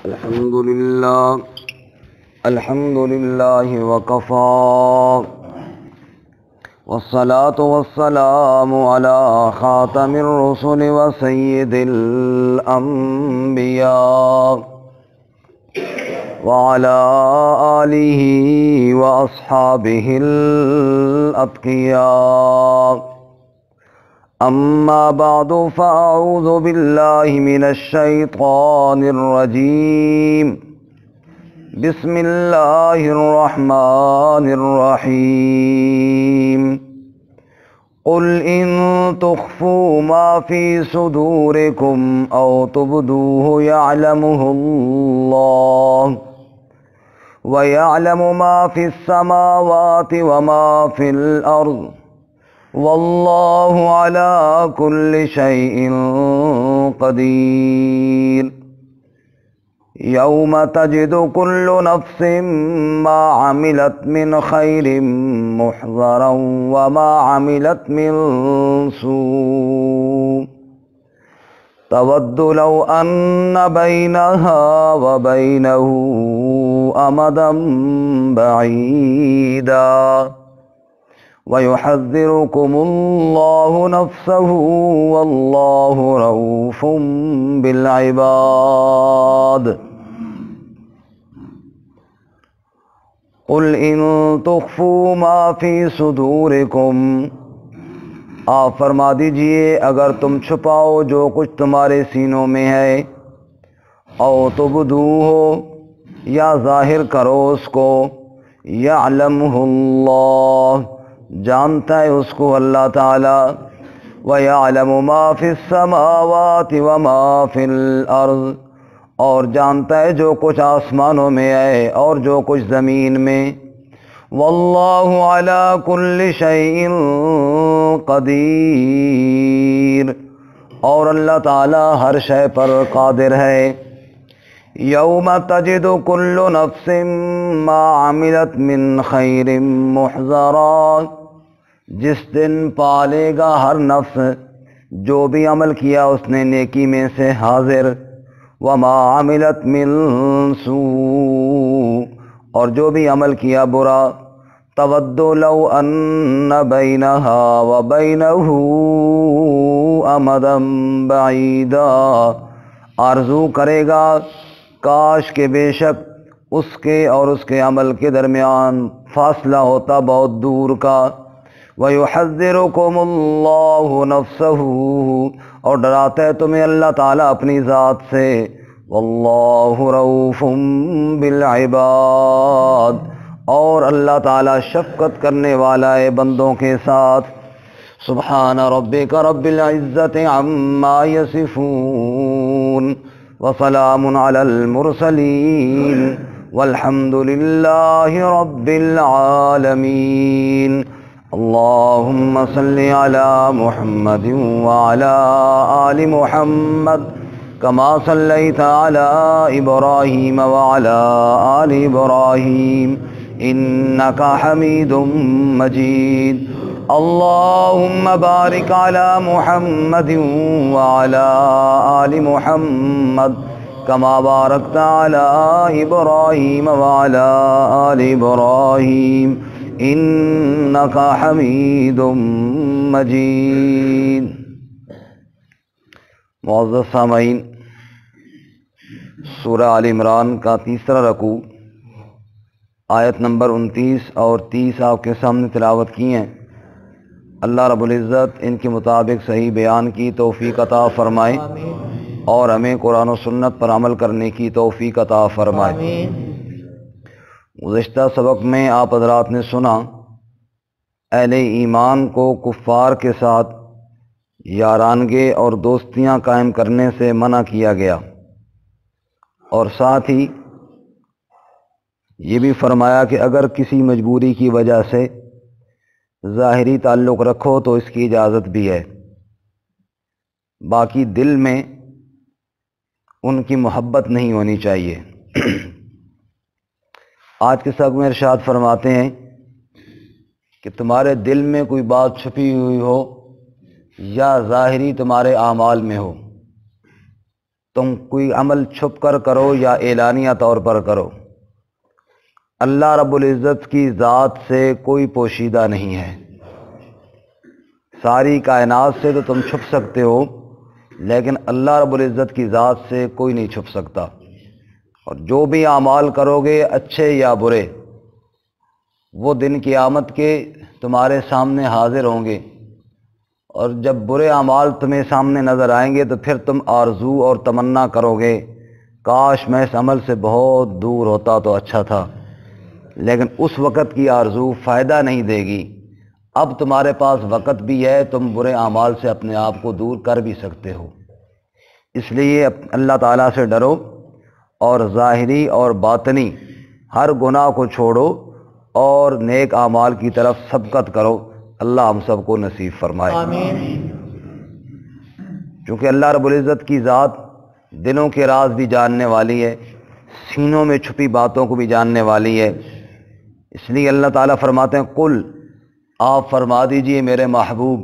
الحمد لله وكفى والصلاة والسلام على خاتم الرسل وسيد الأنبياء وعلى آله وأصحابه الأتقياء. أما بعد فأعوذ بالله من الشيطان الرجيم. بسم الله الرحمن الرحيم. قل إن تخفوا ما في صدوركم أو تبدوه يعلمه الله ويعلم ما في السماوات وما في الأرض والله على كل شيء قدير. يوم تجد كل نفس ما عملت من خير محضرا وما عملت من سوء تود لو أن بينها وبينه أمدا بعيدا ويحذركم الله نفسه والله رؤوف بالعباد. قل ان تخفوا ما فی صدورکم، آپ فرما دیجئے اگر تم چھپاؤ جو کچھ تمہارے سینوں میں ہے، او تبدوہ یا ظاہر کرو اس کو، یعلمہ اللہ جانتا ہے اس کو اللہ تعالی، وَيَعْلَمُ مَا فِي السَّمَاوَاتِ وَمَا فِي الْأَرْضِ اور جانتا ہے جو کچھ آسمانوں میں ہے اور جو کچھ زمین میں، وَاللَّهُ عَلَى كُلِّ شَيْءٍ قَدِيرٌ اور اللہ تعالی ہر شے پر قادر ہے۔ یوم تجد کل نفس ما عملت من خیر محضرا، جس دن پالے گا ہر نفس جو بھی عمل کیا اس نے نیکی میں سے حاضر، وما عملت من سوء اور جو بھی عمل کیا برا، تود لو ان بینہا وبینہ امدا بعیدا آرزو کرے گا کاش کہ بے شک اس کے اور اس کے عمل کے درمیان فاصلہ ہوتا بہت دور کا، وَيُحَذِّرُكُمُ اللَّهُ نَفْسَهُ اور ڈراتا ہے تمہیں اللہ تعالیٰ اپنی ذات سے، وَاللَّهُ رَؤُوفٌ بِالْعِبَادِ اور اللہ تعالیٰ شفقت کرنے والا ہے بندوں کے ساتھ۔ سبحان ربک رب العزت عما یصفون وسلام علی المرسلین والحمد للہ رب العالمین۔ اللہم صل علی محمد وعلی آل محمد کما صلیت علی ابراہیم وعلی آل ابراہیم انک حمید مجید۔ اللہم بارک علی محمد وعلی آل محمد کما بارکت علی ابراہیم وعلی آل ابراہیم انک حمید مجید۔ معزز سامعین، سورہ آل عمران کا تیسرا رکوع آیت نمبر 29 اور 30 آپ کے سامنے تلاوت کی ہیں۔ اللہ رب العزت ان کے مطابق صحیح بیان کی توفیق عطا فرمائے اور ہمیں قرآن و سنت پر عمل کرنے کی توفیق عطا فرمائے۔ گزشتہ سبق میں آپ حضرات نے سنا اہل ایمان کو کفار کے ساتھ یارانگے اور دوستیاں قائم کرنے سے منع کیا گیا، اور ساتھ ہی یہ بھی فرمایا کہ اگر کسی مجبوری کی وجہ سے ظاہری تعلق رکھو تو اس کی اجازت بھی ہے، باقی دل میں ان کی محبت نہیں ہونی چاہیے۔ آج کے سبق میں ارشاد فرماتے ہیں کہ تمہارے دل میں کوئی بات چھپی ہوئی ہو یا ظاہری تمہارے اعمال میں ہو، تم کوئی عمل چھپ کر کرو یا اعلانیہ طور پر کرو، اللہ رب العزت کی ذات سے کوئی پوشیدہ نہیں ہے۔ ساری کائنات سے تو تم چھپ سکتے ہو، لیکن اللہ رب العزت کی ذات سے کوئی نہیں چھپ سکتا۔ اور جو بھی اعمال کرو گے اچھے یا برے، وہ دن قیامت کے تمہارے سامنے حاضر ہوں گے، اور جب برے اعمال تمہیں سامنے نظر آئیں گے تو پھر تم آرزو اور تمنا کرو گے کاش میں اس عمل سے بہت دور ہوتا تو اچھا تھا، لیکن اس وقت کی آرزو فائدہ نہیں دے گی۔ اب تمہارے پاس وقت بھی ہے، تم برے اعمال سے اپنے آپ کو دور کر بھی سکتے ہو۔ اس لیے اللہ تعالیٰ سے ڈرو اور ظاہری اور باطنی ہر گناہ کو چھوڑو اور نیک اعمال کی طرف سبقت کرو۔ اللہ ہم سب کو نصیب فرمائے، آمین۔ چونکہ اللہ رب العزت کی ذات دلوں کے راز بھی جاننے والی ہے، سینوں میں چھپی باتوں کو بھی جاننے والی ہے۔ اس لیے اللہ تعالیٰ فرماتے ہیں قل، آپ فرما دیجئے میرے محبوب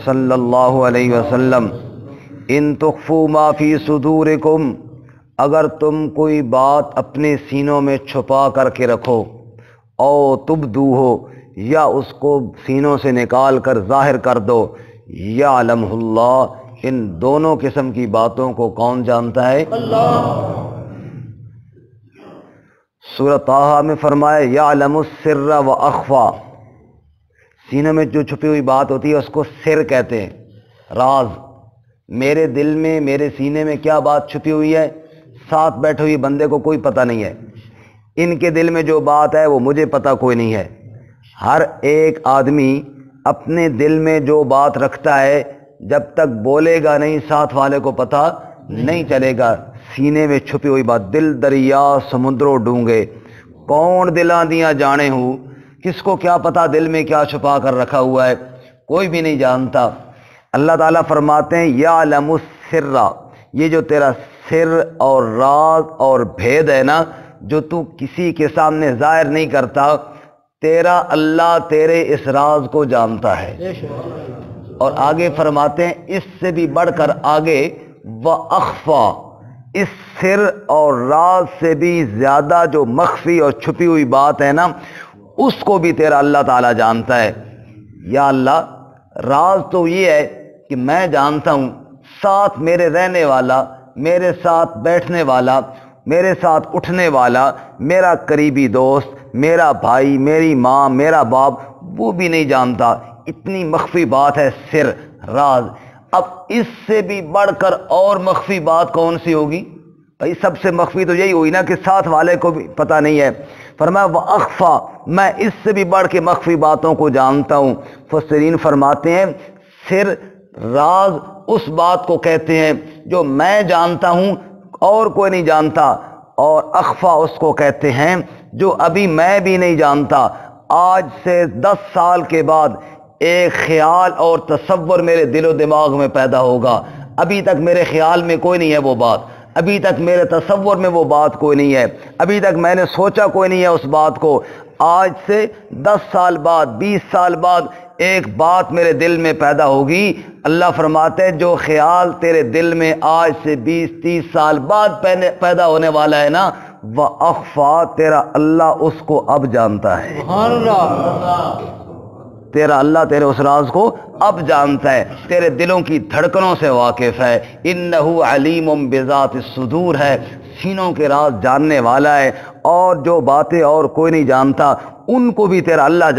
صلی اللہ علیہ وسلم، ان تخفوا ما فی صدورکم، اگر تم کوئی بات اپنے سینوں میں چھپا کر کے رکھو، او تبدوہ، یا اس کو سینوں سے نکال کر ظاہر کر دو، یعلمہ اللہ، ان دونوں قسم کی باتوں کو کون جانتا ہے؟ اللہ۔ سورہ طٰہٰ میں فرمایا یعلم السر و اخفا، سینے میں جو چھپی ہوئی بات ہوتی ہے اس کو سر کہتے ہیں، راز۔ میرے دل میں، میرے سینے میں کیا بات چھپی ہوئی ہے، ساتھ بیٹھے ہوئے بندے کو کوئی پتہ نہیں ہے۔ ان کے دل میں جو بات ہے وہ مجھے پتہ کوئی نہیں ہے۔ ہر ایک آدمی اپنے دل میں جو بات رکھتا ہے جب تک بولے گا نہیں ساتھ والے کو پتہ نہیں چلے گا۔ سینے میں چھپی ہوئی بات، دل دریا سمندروں ڈونگے، کون دلاں دیاں جانے ہوں، کس کو کیا پتہ دل میں کیا چھپا کر رکھا ہوا ہے، کوئی بھی نہیں جانتا۔ اللہ تعالیٰ فرماتے ہیں یعلم السر، یہ جو تیرا سر اور راز اور بھید ہے نا، جو تو کسی کے سامنے ظاہر نہیں کرتا، تیرا اللہ تیرے اس راز کو جانتا ہے۔ اور آگے فرماتے ہیں اس سے بھی بڑھ کر آگے وَأَخْفَى، اس سر اور راز سے بھی زیادہ جو مخفی اور چھپی ہوئی بات ہے نا، اس کو بھی تیرا اللہ تعالیٰ جانتا ہے۔ یا اللہ، راز تو یہ ہے کہ میں جانتا ہوں، ساتھ میرے رہنے والا، میرے ساتھ بیٹھنے والا، میرے ساتھ اٹھنے والا، میرا قریبی دوست، میرا بھائی، میری ماں، میرا باپ، وہ بھی نہیں جانتا۔ اتنی مخفی بات ہے سر، راز۔ اب اس سے بھی بڑھ کر اور مخفی بات کون سی ہوگی؟ بھائی سب سے مخفی تو یہی ہوئی نا کہ ساتھ والے کو بھی پتہ نہیں ہے۔ فرمایا وَأَخْفَى، میں اس سے بھی بڑھ کے مخفی باتوں کو جانتا ہوں۔ مفسرین فرماتے ہیں سر، راز اس بات کو کہتے ہیں جو میں جانتا ہوں اور کوئی نہیں جانتا، اور اخفا اس کو کہتے ہیں جو ابھی میں بھی نہیں جانتا۔ آج سے 10 سال کے بعد ایک خیال اور تصور میرے دل و دماغ میں پیدا ہوگا، ابھی تک میرے خیال میں کوئی نہیں ہے وہ بات، ابھی تک میرے تصور میں وہ بات کوئی نہیں ہے، ابھی تک میں نے سوچا کوئی نہیں ہے اس بات کو۔ آج سے 10 سال بعد، 20 سال بعد ایک بات میرے دل میں پیدا ہوگی۔ اللہ فرماتے ہیں جو خیال تیرے دل میں آج سے 20-30 سال بعد پیدا ہونے والا ہے نا، وَأَخْفَى، تیرا اللہ اس کو اب جانتا ہے۔ سبحان اللہ۔ تیرا اللہ تیرے اس راز کو اب جانتا ہے، تیرے دلوں کی دھڑکنوں سے واقف ہے۔ انہ علیم بذات الصدور ہے، سینوں کے راز جاننے والا ہے، اور جو باتیں اور کوئی نہیں جانتا ان کو بھی تیرا اللہ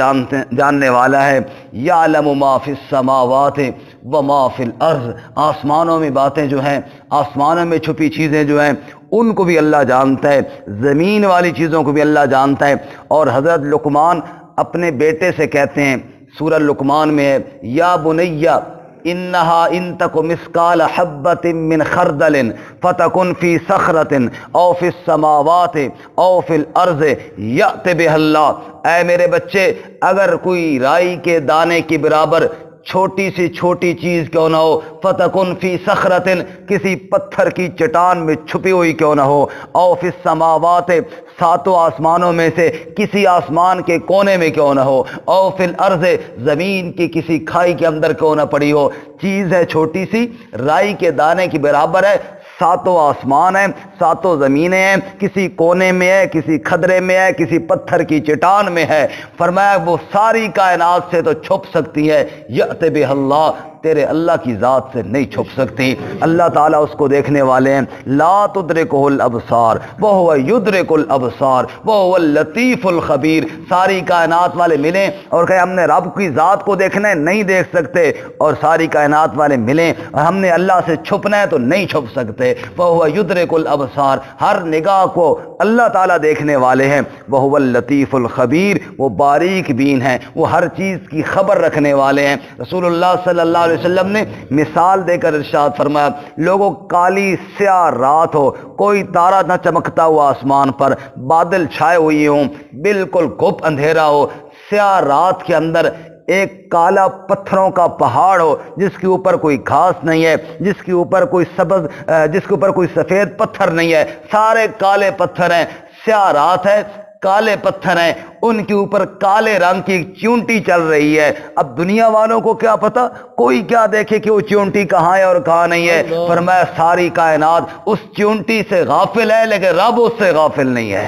جاننے والا ہے۔ یعلم ما فی السماوات وما فی الارض، آسمانوں میں باتیں جو ہیں، آسمانوں میں چھپی چیزیں جو ہیں ان کو بھی اللہ جانتا ہے، زمین والی چیزوں کو بھی اللہ جانتا ہے۔ اور حضرت لقمان اپنے بیٹے سے کہتے ہیں، سورہ لقمان میں ہے یا بنیا انہا ان تک مثقال حبۃ من خردل فتکن فی صخرۃ او فی السماوات او فی الارض یأت بها اللہ، اے میرے بچے اگر کوئی رائی کے دانے کے برابر چھوٹی سی چھوٹی چیز کیوں نہ ہو، فتکن فی صخرۃ، کسی پتھر کی چٹان میں چھپی ہوئی کیوں نہ ہو، او فی السماوات، ساتوں آسمانوں میں سے کسی آسمان کے کونے میں کیوں نہ ہو، او فی الارض، زمین کی کسی کھائی کے اندر کیوں نہ پڑی ہو، چیز ہے چھوٹی سی، رائی کے دانے کی برابر ہے، ساتوں آسمان ہیں، ساتوں زمینیں ہیں، کسی کونے میں ہے، کسی کھدرے میں ہے، کسی پتھر کی چٹان میں ہے۔ فرمایا وہ ساری کائنات سے تو چھپ سکتی ہے، یأت بہ اللہ، تیرے اللہ کی ذات سے نہیں چھپ سکتی۔ اللہ تعالیٰ اس کو دیکھنے والے ہیں۔ لا تدرکہ الابصار وہو یدرک الابصار وہو اللطیف الخبیر۔ ساری کائنات والے ملیں اور کہیں ہم نے رب کی ذات کو دیکھنا ہے، نہیں دیکھ سکتے، اور ساری کائنات والے ملیں اور ہم نے اللہ سے چھپنا ہے تو نہیں چھپ سکتے۔ وہو یدرک الابصار، ہر نگاہ کو اللہ تعالیٰ دیکھنے والے ہیں۔ وہو اللطیف الخبیر، وہ باریک بین ہیں، وہ ہر چیز کی خبر رکھنے والے ہیں۔ رسول اللہ صلی اللہ علیہ وسلم نے مثال دے کر ارشاد فرمایا، لوگوں کالی سیاہ رات ہو، کوئی تارا نہ چمکتا ہوا آسمان پر، بادل چھائے ہوئے ہوں، بالکل گھپ اندھیرا ہو، سیاہ رات کے اندر ایک کالا پتھروں کا پہاڑ ہو جس کے اوپر کوئی گھاس نہیں ہے، جس کے اوپر کوئی سفید پتھر نہیں ہے، سارے کالے پتھر ہیں، سیاہ رات ہے، کالے پتھر ہیں، ان کے اوپر کالے رنگ کی ایک چیونٹی چل رہی ہے۔ اب دنیا والوں کو کیا پتا، کوئی کیا دیکھے کہ وہ چیونٹی کہاں ہے اور کہاں نہیں ہے۔ فرمایا ساری کائنات اس چیونٹی سے غافل ہے، لیکن رب اس سے غافل نہیں ہے۔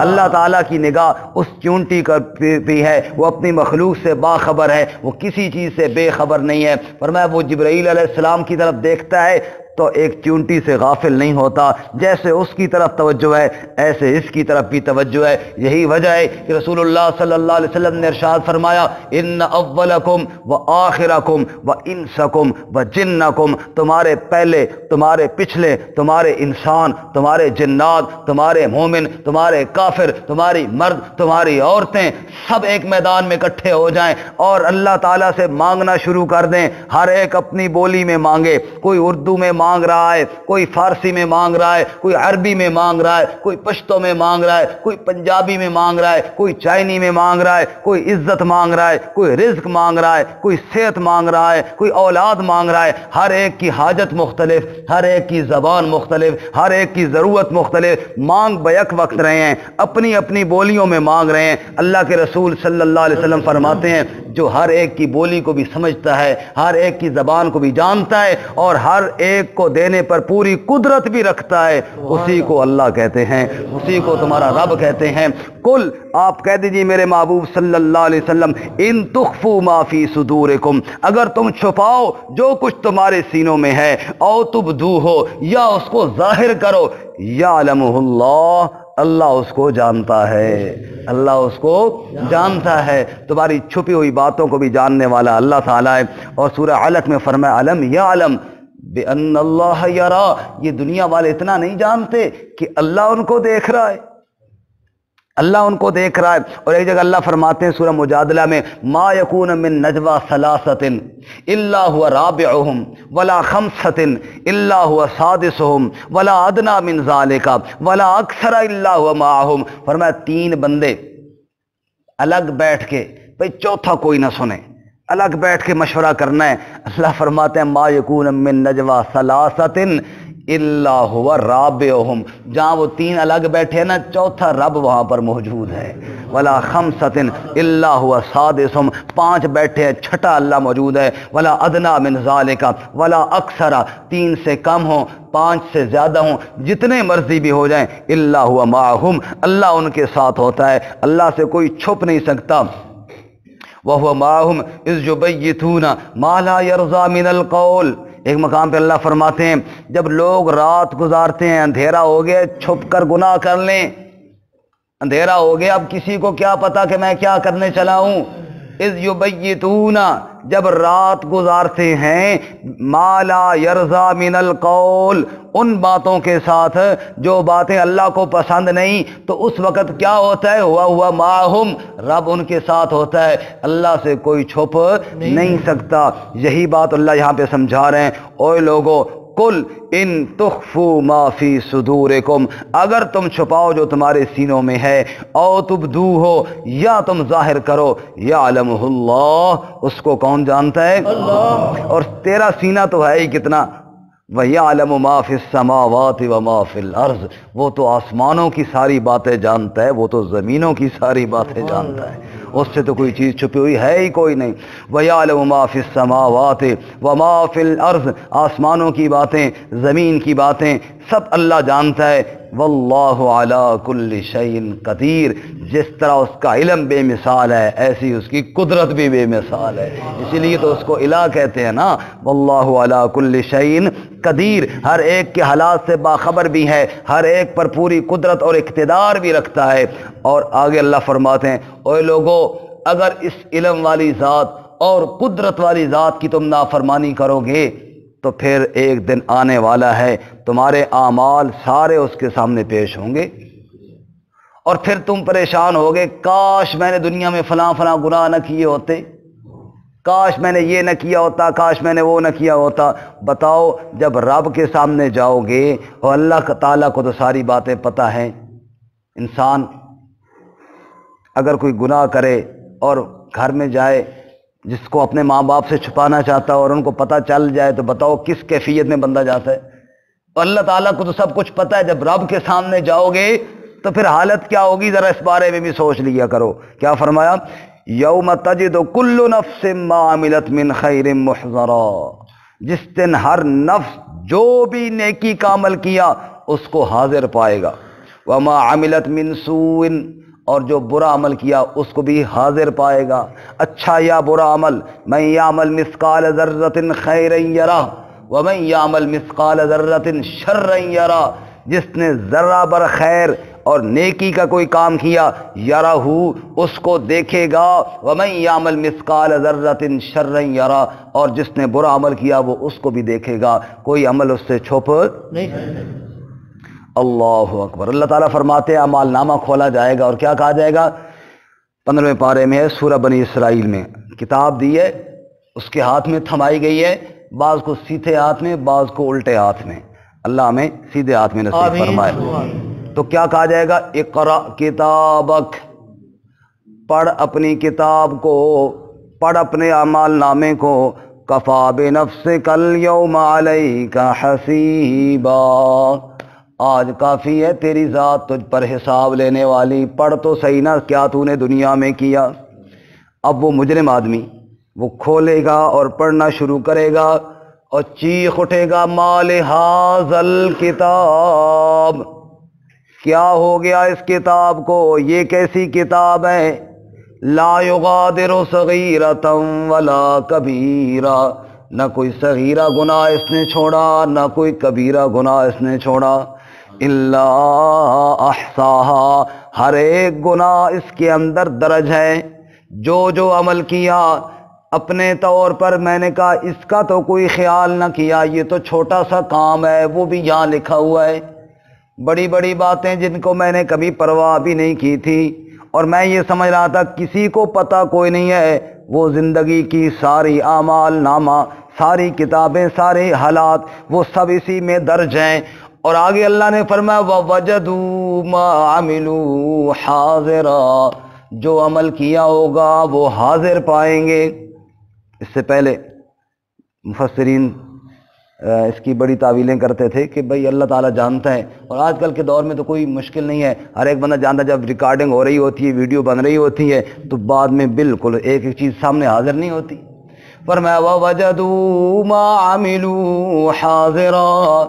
اللہ تعالیٰ کی نگاہ اس چیونٹی کا بھی ہے، وہ اپنی مخلوق سے باخبر ہے، وہ کسی چیز سے بے خبر نہیں ہے۔ فرمایا وہ جبرائیل علیہ السلام کی طرف دیکھتا ہے تو ایک چیونٹی سے غافل نہیں ہوتا، جیسے اس کی طرف توجہ ہے ایسے اس کی طرف بھی توجہ ہے۔ یہی وجہ ہے کہ رسول اللہ صلی اللہ علیہ وسلم نے ارشاد فرمایا، ان اولکم و آخرکم و انسکم و جنکم، تمہارے پہلے، تمہارے پچھلے، تمہارے انسان، تمہارے جنات، تمہارے مومن، تمہارے کافر، تمہاری مرد، تمہاری عورتیں، سب ایک میدان میں اکٹھے ہو جائیں اور اللہ تعالیٰ سے مانگنا شروع کر دیں۔ ہر ایک اپنی بولی میں مانگے، کوئی اردو میں مانگ رہا ہے، کوئی فارسی میں مانگ رہا ہے، کوئی عربی میں مانگ رہا ہے، کوئی پشتو میں مانگ رہا ہے، کوئی پنجابی میں مانگ رہا ہے، کوئی چائنی میں مانگ رہا ہے، کوئی عزت مانگ رہا ہے، کوئی رزق مانگ رہا ہے، کوئی صحت مانگ رہا ہے، کوئی اولاد مانگ رہا ہے۔ ہر ایک کی حاجت مختلف، ہر ایک کی زبان مختلف، ہر ایک کی ضرورت مختلف، مانگ بیک وقت رہے ہیں، اپنی اپنی بولیوں میں مانگ رہے ہیں۔ اللہ کے رسول صلی اللہ علیہ وسلم فرماتے ہیں، جو ہر ایک کی بولی کو بھی سمجھتا ہے، ہر ایک کی زبان کو بھی جانتا ہے اور ہر ایک کو دینے پر پوری قدرت بھی رکھتا ہے، اسی کو اللہ کہتے ہیں، اسی کو تمہارا رب کہتے ہیں۔ کل، آپ کہہ دیجئے میرے محبوب صلی اللہ علیہ وسلم، ان تخفوا ما فی صدورکم، اگر تم چھپاؤ جو کچھ تمہارے سینوں میں ہے، او تبدوہ، یا اس کو ظاہر کرو، یعلمہ اللہ، اللہ اس کو جانتا ہے، اللہ اس کو جانتا ہے۔ تمہاری چھپی ہوئی باتوں کو بھی جاننے والا اللہ تعالیٰ ہے۔ اور سورہ علق میں فرمایا، علم یعلم بِأَنَّ اللَّهَ يَرَى، یہ دنیا والے اتنا نہیں جانتے کہ اللہ ان کو دیکھ رہا ہے، اللہ ان کو دیکھ رہا ہے۔ اور ایک جگہ اللہ فرماتے ہیں سورہ مجادلہ میں، ما یکون من نجوى ثلاثة الا هو رابعهم ولا خمسة الا هو سادسهم ولا ادنى من ذلك ولا اکثر الا هو معهم۔ فرمایا تین بندے الگ بیٹھ کے، بھئی چوتھا کوئی نہ سنے، الگ بیٹھ کے مشورہ کرنا ہے۔ اللہ فرماتے ہیں، ما یکون من نجوى ثلاثة الا هو رابعهم، جہاں وہ تین الگ بیٹھے نا، چوتھا رب وہاں پر موجود ہے۔ ولا خمسۃ الا هو سادسهم، پانچ بیٹھے ہیں، چھٹا اللہ موجود ہے۔ ولا ادنی من ذالک ولا اکثر، تین سے کم ہوں، پانچ سے زیادہ ہوں، جتنے مرضی بھی ہو جائیں، الا هو معهم، اللہ ان کے ساتھ ہوتا ہے، اللہ سے کوئی چھپ نہیں سکتا۔ وَهُوَ مَعَهُمْ إِذْ يُبَيِّتُونَ مَا لَا يَرْضَى مِنَ الْقَوْلِ۔ ایک مقام پہ اللہ فرماتے ہیں، جب لوگ رات گزارتے ہیں، اندھیرا ہو گیا، چھپ کر گناہ کر لیں، اندھیرا ہو گیا، اب کسی کو کیا پتا کہ میں کیا کرنے چلا ہوں۔ اِذْ يُبَيِّتُونَ، جب رات گزارتے ہیں، مَا لَا يَرْضَى مِنَ الْقَوْلِ، ان باتوں کے ساتھ جو باتیں اللہ کو پسند نہیں، تو اس وقت کیا ہوتا ہے، ہوا معہم، رب ان کے ساتھ ہوتا ہے، اللہ سے کوئی چھپ نہیں سکتا۔ یہی بات اللہ یہاں پہ سمجھا رہے ہیں، اوے لوگو، قل ان تخفوا ما فی صدورکم، اگر تم چھپاؤ جو تمہارے سینوں میں ہے، او تبدوہ، یا تم ظاہر کرو، یعلمہ اللہ، اس کو کون جانتا ہے؟ اللہ۔ اور تیرا سینہ تو ہے ہی کتنا، وَيَعْلَمُ مَا فِي السَّمَاوَاتِ وَمَا فِي الْأَرْضِ، وہ تو آسمانوں کی ساری باتیں جانتا ہے، وہ تو زمینوں کی ساری باتیں جانتا ہے، اس سے تو کوئی چیز چھپی ہوئی ہے ہی کوئی نہیں۔ وَيَعْلَمُ مَا فِي السَّمَاوَاتِ وَمَا فِي الْأَرْضِ، آسمانوں کی باتیں، زمین کی باتیں سب اللہ جانتا ہے۔ وَاللَّهُ عَلَى كُلِّ شَيْءٍ قدیر، جس طرح اس کا علم بے مثال ہے ایسی اس کی قدرت بھی بے مثال ہے، اسی لیے تو اس کو الہ کہتے ہیں نا۔ وَاللَّهُ عَلَى كُلِّ شَيْءٍ قدیر، ہر ایک کے حالات سے باخبر بھی ہے، ہر ایک پر پوری قدرت اور اقتدار بھی رکھتا ہے۔ اور آگے اللہ فرماتے ہیں اوے لوگو، اگر اس علم والی ذات اور قدرت والی ذات کی تم نافرمانی کرو گے تو پھر ایک دن آنے والا ہے تمہارے اعمال سارے اس کے سامنے پیش ہوں گے، اور پھر تم پریشان ہوگے، کاش میں نے دنیا میں فلاں فلاں گناہ نہ کیے ہوتے، کاش میں نے یہ نہ کیا ہوتا، کاش میں نے وہ نہ کیا ہوتا۔ بتاؤ جب رب کے سامنے جاؤ گے اور اللہ تعالیٰ کو تو ساری باتیں پتہ ہیں، انسان اگر کوئی گناہ کرے اور گھر میں جائے جس کو اپنے ماں باپ سے چھپانا چاہتا ہے اور ان کو پتہ چل جائے تو بتاؤ کس کیفیت میں بندہ جاتا ہے؟ اور اللہ تعالیٰ کو تو سب کچھ پتہ ہے، جب رب کے سامنے جاؤ گے تو پھر حالت کیا ہوگی ذرا اس بارے میں بھی سوچ لیا کرو۔ کیا فرمایا؟ یوم تجد کل نفس ما عملت من خیر محضرا، جس دن ہر نفس جو بھی نیکی کا عمل کیا اس کو حاضر پائے گا، وما عملت من سوء، اور جو برا عمل کیا اس کو بھی حاضر پائے گا، اچھا یا برا عمل۔ من یعمل مثقال ذرۃ خیرا یرہ ومن یعمل مثقال ذرۃ شرا یرہ، جس نے ذرہ بر خیر اور نیکی کا کوئی کام کیا، یرہ اس کو دیکھے گا، ومن یعمل مثقال ذرۃ شرا یرہ، اور جس نے برا عمل کیا وہ اس کو بھی دیکھے گا، کوئی عمل اس سے چھپ نہیں۔ اللہ اکبر۔ اللہ تعالیٰ فرماتے ہیں اعمال نامہ کھولا جائے گا اور کیا کہا جائے گا؟ 15ویں پارے میں ہے سورہ بنی اسرائیل میں، کتاب دی ہے اس کے ہاتھ میں تھمائی گئی ہے، بعض کو سیدھے ہاتھ میں، بعض کو الٹے ہاتھ میں، اللہ ہمیں سیدھے ہاتھ میں نصیب فرمائے۔ تو کیا کہا جائے گا؟ اقرأ کتابک، پڑھ اپنی کتاب کو، پڑھ اپنے اعمال نامے کو، کفا بنفسک اليوم علیک حسیبا، آج کافی ہے تیری ذات تجھ پر حساب لینے والی، پڑھ تو صحیح نا کیا تو نے دنیا میں کیا۔ اب وہ مجرم آدمی وہ کھولے گا اور پڑھنا شروع کرے گا اور چیخ اٹھے گا، مال ھذا الکتاب، کیا ہو گیا اس کتاب کو، یہ کیسی کتاب ہے، لا یغادر صغیرۃ ولا کبیرہ، نہ کوئی صغیرہ گناہ اس نے چھوڑا نہ کوئی کبیرہ گناہ اس نے چھوڑا، الا احصاها، ہر ایک گناہ اس کے اندر درج ہے، جو جو عمل کیا اپنے طور پر میں نے کہا اس کا تو کوئی خیال نہ کیا، یہ تو چھوٹا سا کام ہے، وہ بھی یہاں لکھا ہوا ہے، بڑی بڑی باتیں جن کو میں نے کبھی پرواہ بھی نہیں کی تھی اور میں یہ سمجھ رہا تھا کسی کو پتہ کوئی نہیں ہے، وہ زندگی کی ساری اعمال نامہ، ساری کتابیں، سارے حالات وہ سب اسی میں درج ہیں۔ اور آگے اللہ نے فرمایا وَوَجَدُوا مَا عَمِلُوا حَاضِرًا، جو عمل کیا ہوگا وہ حاضر پائیں گے۔ اس سے پہلے مفسرین اس کی بڑی تعویلیں کرتے تھے کہ بھئی اللہ تعالیٰ جانتا ہے، اور آج کل کے دور میں تو کوئی مشکل نہیں ہے، ہر ایک بندہ جانتا ہے، جب ریکارڈنگ ہو رہی ہوتی ہے، ویڈیو بن رہی ہوتی ہے تو بعد میں بالکل ایک ایک چیز سامنے حاضر نہیں ہوتی۔ فرمایا وَوَجَدُوا مَا عَمِلُوا حَاضِرًا،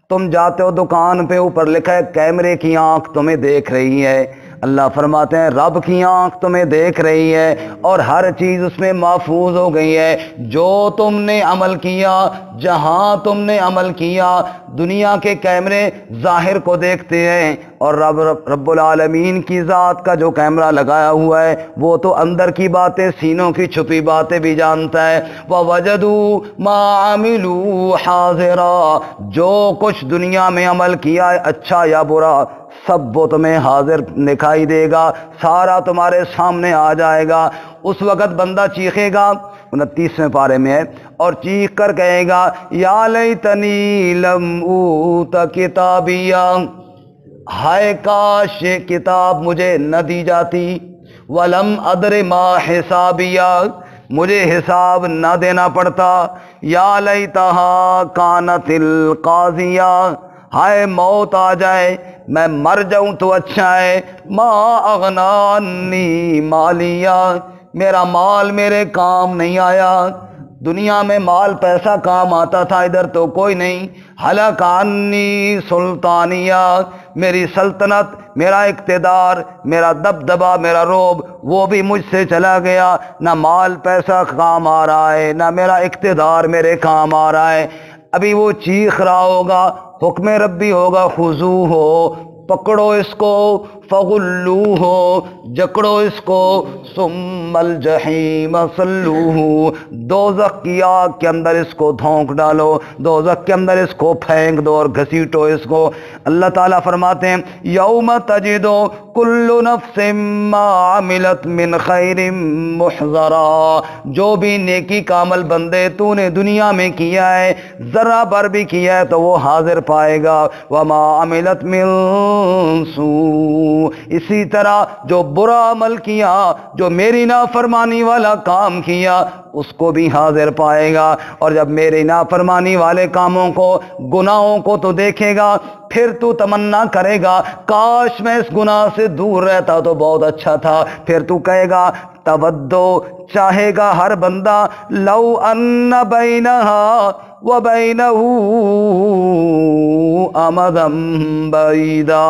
تم جاتے ہو دکان پہ، اوپر لکھا ہے کیمرے کی آنکھ تمہیں دیکھ رہی ہے، اللہ فرماتے ہیں رب کی آنکھ تمہیں دیکھ رہی ہے اور ہر چیز اس میں محفوظ ہو گئی ہے، جو تم نے عمل کیا، جہاں تم نے عمل کیا، دنیا کے کیمرے ظاہر کو دیکھتے ہیں اور رب العالمین کی ذات کا جو کیمرہ لگایا ہوا ہے وہ تو اندر کی باتیں، سینوں کی چھپی باتیں بھی جانتا ہے۔ وَوَجَدُوا مَا عَمِلُوا حَاضِرًا، جو کچھ دنیا میں عمل کیا ہے اچھا یا برا سب وہ تمہیں حاضر دکھائی دے گا، سارا تمہارے سامنے آ جائے گا۔ اس وقت بندہ چیخے گا، 29ویں پارے میں ہے، اور چیخ کر کہے گا یا لیتنی لم اوت کتابیا، ہائے کاش یہ کتاب مجھے نہ دی جاتی، ولم ادر ما حسابیا، مجھے حساب نہ دینا پڑتا، یا لیتہا کانت القاضیہ، ہائے موت آ جائے میں مر جاؤں تو اچھا ہے۔ ما اغنا عنی مالیہ، میرا مال میرے کام نہیں آیا۔ دنیا میں مال پیسہ کام آتا تھا، ادھر تو کوئی نہیں۔ ہلاک عنی سلطانیہ، میری سلطنت، میرا اقتدار، میرا دبدبہ، میرا رعب، وہ بھی مجھ سے چلا گیا۔ نہ مال پیسہ کام آ رہا ہے، نہ میرا اقتدار میرے کام آ رہا ہے۔ ابھی وہ چیخ رہا ہوگا، حکم ربی ہوگا، خذوہ ہو، پکڑو اس کو، فغلوہ ہو، جکڑو اس کو، ثم الجحیم صلوہ، دوزخ کی آگ کے اندر اس کو دھونک ڈالو، دوزخ کے اندر اس کو پھینک دو اور گھسیٹو اس کو۔ اللہ تعالیٰ فرماتے ہیں یوم تجدو کل نفس ما عملت من خیر محضرا، جو بھی نیکی کا عمل بندے تو نے دنیا میں کیا ہے، ذرا بر بھی کیا ہے تو وہ حاضر پائے گا۔ وما عملت من سوء، اسی طرح جو برا عمل کیا، جو میری نافرمانی والا کام کیا، اس کو بھی حاضر پائے گا۔ اور جب میری نافرمانی والے کاموں کو، گناہوں کو تو دیکھے گا، پھر تو تمنا کرے گا کاش میں اس گناہ سے دور رہتا تو بہت اچھا تھا۔ پھر تو کہے گا تودو، چاہے گا ہر بندہ، لو ان بینہا وبینہ امدا بعیدا،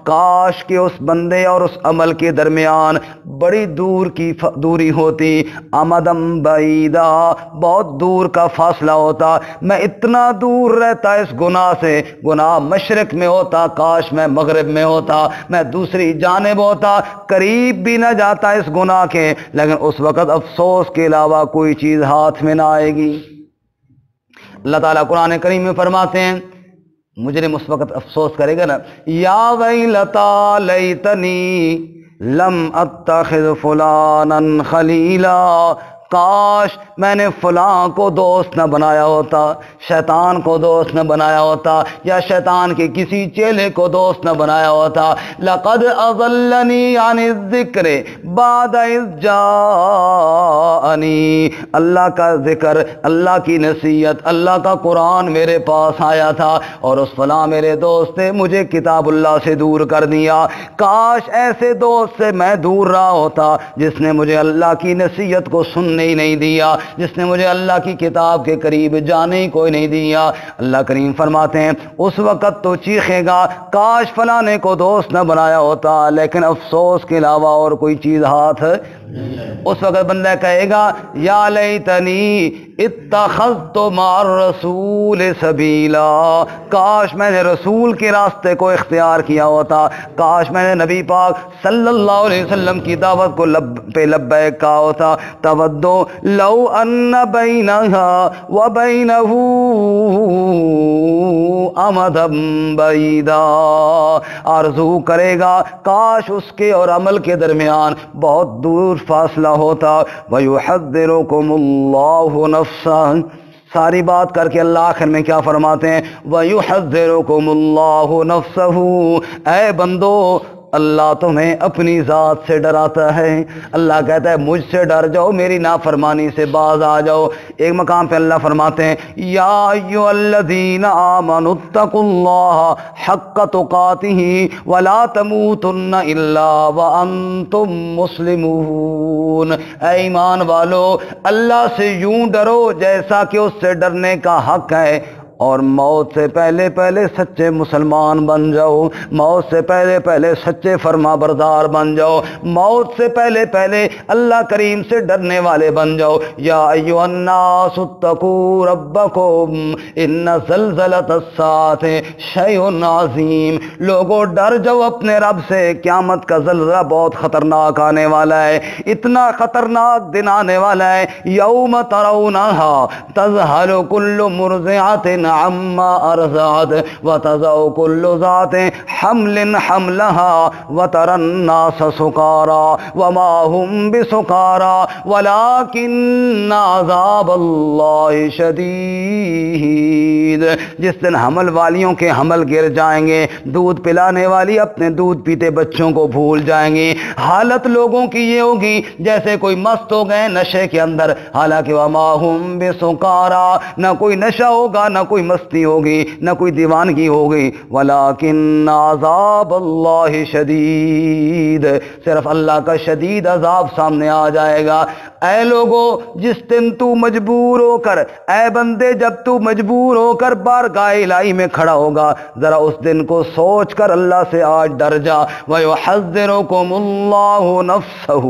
کاش کہ اس بندے اور اس عمل کے درمیان بڑی دور کی دوری ہوتی، امدم بعیدا، بہت دور کا فاصلہ ہوتا، میں اتنا دور رہتا اس گناہ سے، گناہ مشرق میں ہوتا، کاش میں مغرب میں ہوتا، میں دوسری جانب ہوتا، قریب بھی نہ جاتا اس گناہ کے، لیکن اس وقت افسوس کے علاوہ کوئی چیز ہاتھ میں نہ آئے گی۔ اللہ تعالیٰ قرآن کریم میں فرماتے ہیں، مجرم اس وقت افسوس کرے گا نا، یا ویلتا لیتنی لم اتخذ فلانا خلیلا، کاش میں نے فلاں کو دوست نہ بنایا ہوتا، شیطان کو دوست نہ بنایا ہوتا، یا شیطان کے کسی چیلے کو دوست نہ بنایا ہوتا۔ لقد اضلنی عن الذکر بعد اذ جاءنی، اللہ کا ذکر، اللہ کی نصیحت، اللہ کا قرآن میرے پاس آیا تھا، اور اس فلاں میرے دوست نے مجھے کتاب اللہ سے دور کر دیا۔ کاش ایسے دوست سے میں دور رہا ہوتا جس نے مجھے اللہ کی نصیحت کو سننے ہی نہیں دیا، جس نے مجھے اللہ کی کتاب کے قریب جانے ہی کوئی نہیں دیا۔ اللہ کریم فرماتے ہیں اس وقت تو چیخے گا کاش فلانے کو دوست نہ بنایا ہوتا، لیکن افسوس کے علاوہ اور کوئی چیز ہاتھ، اس وقت بندہ کہے گا یا لیتنی اتخذت مع الرسول سبیلا، کاش میں نے رسول کے راستے کو اختیار کیا ہوتا، کاش میں نے نبی پاک صلی اللہ علیہ وسلم کی دعوت کو پہ لبیک کہا ہوتا۔ تودو لو ان بینہا وبینہ امدا بعیدا، آرزو کرے گا کاش اس کے اور عمل کے درمیان بہت دور فاصلہ ہوتا۔ وَيُحَذِّرُكُمُ اللَّهُ نَفْسَهُ، ساری بات کر کے اللہ آخر میں کیا فرماتے ہیں، وَيُحَذِّرُكُمُ اللَّهُ نَفْسَهُ، اے بندو اللہ تمہیں اپنی ذات سے ڈراتا ہے۔ اللہ کہتا ہے مجھ سے ڈر جاؤ، میری نافرمانی سے باز آ جاؤ۔ ایک مقام پہ اللہ فرماتے ہیں یا ایھا الذین آمنوا اتقوا اللہ حق تقاتہ ولا تموتن الا وانتم مسلمون، اے ایمان والو اللہ سے یوں ڈرو جیسا کہ اس سے ڈرنے کا حق ہے، اور موت سے پہلے پہلے سچے مسلمان بن جاؤ، موت سے پہلے پہلے سچے فرما بردار بن جاؤ، موت سے پہلے پہلے اللہ کریم سے ڈرنے والے بن جاؤ۔ یا ایھا الناس اتقوا ربکم ان زلزلۃ الساعۃ شیء عظیم، لوگوں ڈر جاؤ اپنے رب سے، قیامت کا زلزلہ بہت خطرناک آنے والا ہے، اتنا خطرناک دن آنے والا ہے، یوم ترونھا تذہل کل مرضعۃ عما ارضعت وتضع كل ذات حمل حملها وترى الناس سكارى وما هم بسكارى ولكن عذاب الله شديد، جس دن حمل والیوں کے حمل گر جائیں گے، دودھ پلانے والی اپنے دودھ پیتے بچوں کو بھول جائیں گے، حالت لوگوں کی یہ ہوگی جیسے کوئی مست ہو گئے نشے کے اندر، حالانکہ وما هم بسكارى، نہ کوئی نشہ ہوگا نہ کوئی مستی ہوگی نہ کوئی دیوانگی ہوگی، ولیکن عذاب اللہ شدید، صرف اللہ کا شدید عذاب سامنے آ جائے گا۔ اے لوگو، جس دن تو مجبور ہو کر، اے بندے جب تو مجبور ہو کر بارگاہ الہی میں کھڑا ہوگا، ذرا اس دن کو سوچ کر اللہ سے آج ڈر جا۔ وَيُحَذِّرُكُمُ اللَّهُ نَفْسَهُ،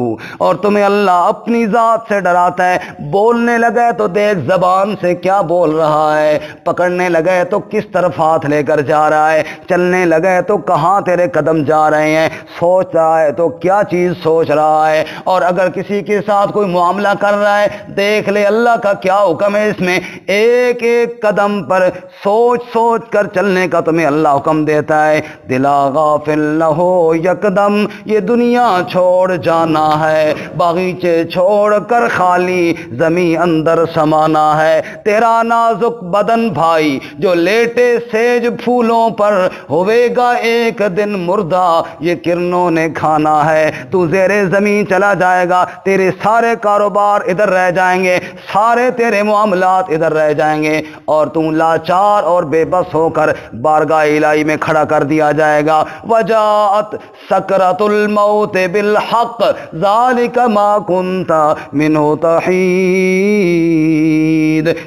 اور تمہیں اللہ اپنی ذات سے ڈراتا ہے۔ بولنے لگے تو دیکھ زبان سے کیا بول رہا ہے، پکڑنے لگے تو کس طرف ہاتھ لے کر جا رہا ہے، چلنے لگے تو کہاں تیرے قدم جا رہے ہیں، سوچ رہا ہے تو کیا چیز سوچ رہا ہے، اور اگر کسی کے ساتھ کوئی معاملہ کر رہا ہے دیکھ لے اللہ کا کیا حکم ہے اس میں۔ ایک ایک قدم پر سوچ سوچ کر چلنے کا تمہیں اللہ حکم دیتا ہے۔ دلا غافل نہ ہو یکدم، یہ دنیا چھوڑ جانا ہے، باغیچے چھوڑ کر خالی زمین اندر سمانا ہے۔ تیرا نازک بدن بھائی جو لیٹے سیج پھولوں پر ہوئے گا ایک دن مردہ، یہ کرنوں نے کھانا ہے۔ تو زیر زمین چلا جائے گا، تیرے سارے کاروبار ادھر رہ جائیں گے، سارے تیرے معاملات ادھر رہ جائیں گے، اور تم لاچار اور بے بس ہو کر بارگاہ الہی میں کھڑا کر دیا جائے گا۔ وجاءت سکرۃ الموت بالحق ذالک ما کنت منہ تحید،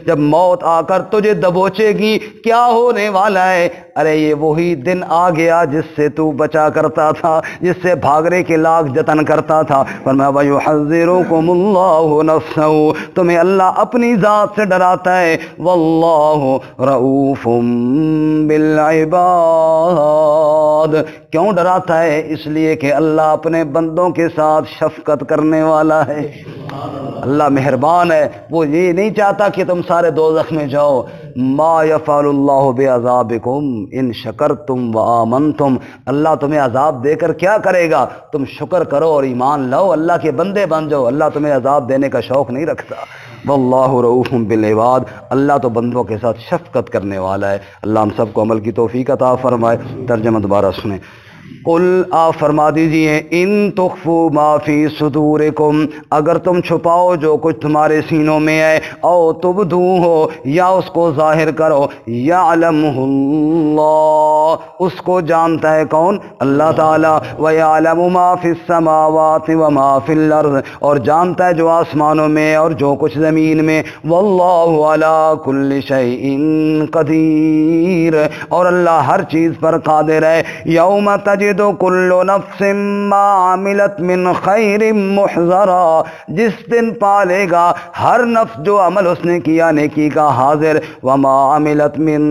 جب موت آ کر تجھے دبوچے گی کیا ہونے والا ہے؟ ارے یہ وہی دن آ گیا جس سے تو بچا کرتا تھا، جس سے بھاگنے کے لاکھ جتن کرتا تھا۔ فرمایا وَيُحَذِّرُكُمُ اللَّهُ نَفْسَهُ، تمہیں اللہ اپنی ذات سے ڈراتا ہے۔ وَاللَّهُ رَءُوفٌ بِالْعِبَادِ، کیوں ڈراتا ہے؟ اس لیے کہ اللہ اپنے بندوں کے ساتھ شفقت کرنے والا ہے، اللہ مہربان ہے، وہ یہ نہیں چاہتا کہ تم سارے دوزخ میں جاؤ۔ ما یفعل اللہ بعذابکم ان شکرتم وآمنتم، اللہ تمہیں عذاب دے کر کیا کرے گا؟ تم شکر کرو اور ایمان لاؤ، اللہ کے بندے بن جاؤ، اللہ تمہیں عذاب دینے کا شوق نہیں رکھتا۔ واللہ رؤوف بالعباد، اللہ تو بندوں کے ساتھ شفقت کرنے والا ہے۔ اللہ ہم سب کو عمل کی توفیق عطا فرمائے۔ ترجمہ دوبارہ سنیں۔ قل، آپ فرما دیجئے، ان تخفوا ما فی صدورکم، اگر تم چھپاؤ جو کچھ تمہارے سینوں میں ہے، او تبدوہ، یا اس کو ظاہر کرو، یعلمہ اللہ، اس کو جانتا ہے کون؟ اللہ تعالی، ویعلم ما فی السماوات وما فی الارض، اور جانتا ہے جو آسمانوں میں اور جو کچھ زمین میں، واللہ علی کل شیء قدیر، اور اللہ ہر چیز پر قادر ہے۔ یوم تجد کل نفس ما عملت من خیر محضرا، جس دن پالے گا ہر نفس جو عمل اس نے کیا نیکی کا حاضر، وما عملت من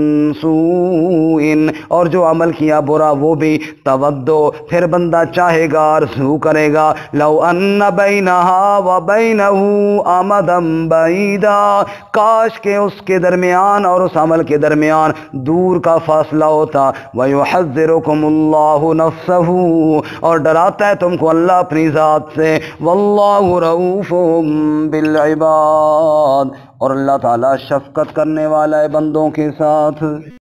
سوء، اور جو عمل کیا برا وہ بھی، تودو، پھر بندہ چاہے گا، آرزو کرے گا، لو ان بینہا وبینہ امدا بعیدا، کاش کہ اس کے درمیان اور اس عمل کے درمیان دور کا فاصلہ ہوتا۔ ویحذرکم اللہ نفسہ، اور ڈراتا ہے تم کو اللہ اپنی ذات سے۔ واللہ رؤوف بالعباد، اور اللہ تعالی شفقت کرنے والا ہے بندوں کے ساتھ۔